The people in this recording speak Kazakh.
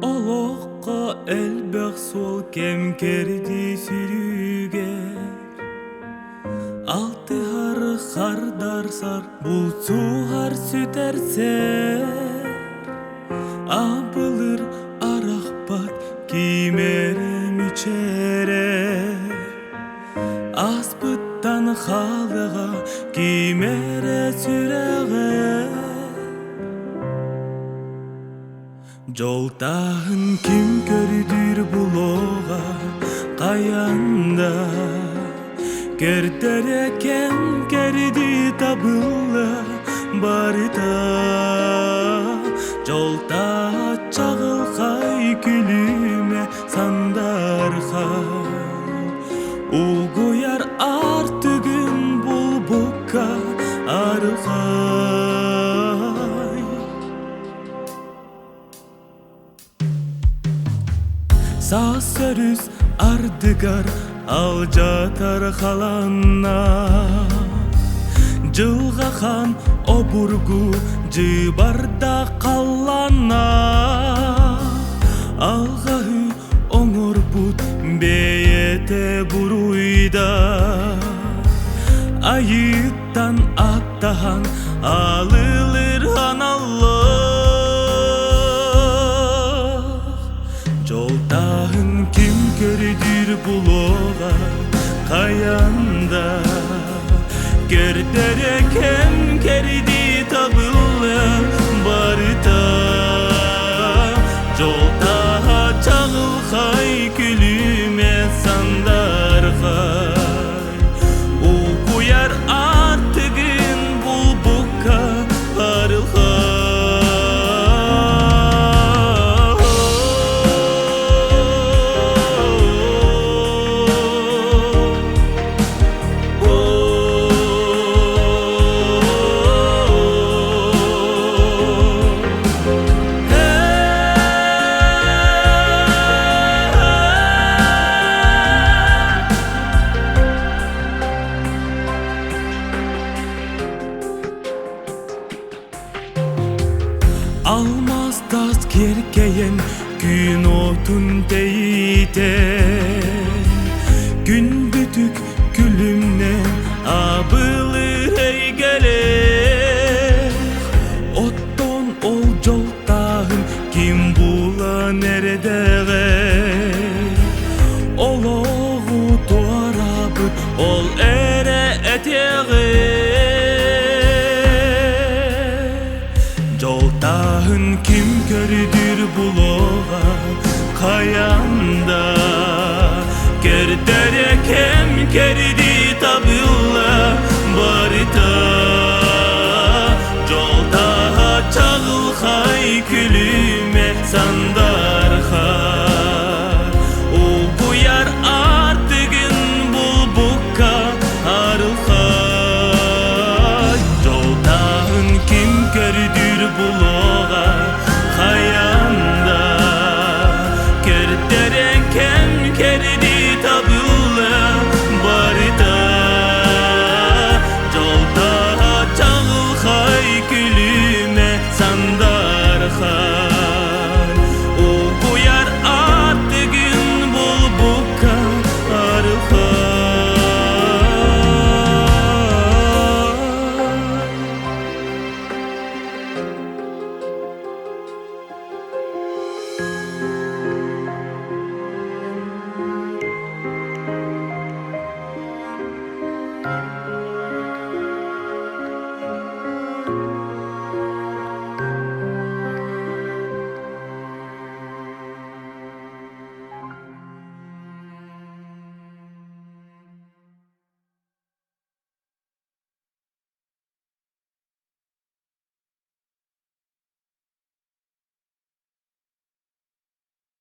Олоққа әлбәқ сол кемкерді сүрүгер Алты хары хардар сар бұл суғар сүтәрсер Абылыр арақпат кимере мүчере Аспыттан халыға кимере сүрәғер Жолтағын ким көрдүр бұлоға қаянда Кердері кем керді табылы барыта Жолта чағылғай күліме сандарға Уғуяр артығын бұл бұққа арғай Сасырыз ардыгар ал жатар қаланна Жылғахан обургу жыбарда қаланна Алғағы оңыр бұд бейете бұруйда Айыттан аттахан алылыр аналлы Жолтағын ким көрдүр бұлоға қаянда Кердері кем керді табылы барыта Жолтаға чағылғай күліме сандарғай Уқуяр артығын бұл бұққа арылғай Almaz tas kerkeyen gün otun deyite Gün bütük gülümden abılır ey gerek Otton ol joltağın kim bula nerede Ol oğu doğar abı ol ere eteğe Joltağın kim kördür buloğa kayanda Kerdere kem kerdi tabılla barıta Joltağa çağılğay külüme sandarğa Uğuyar artıgın bul buqqa arılğa Joltağın kim kördür buloğa kayanda Kerdere kem kerdi tabılla barıta Joltağa çağılğay külüme sandarğa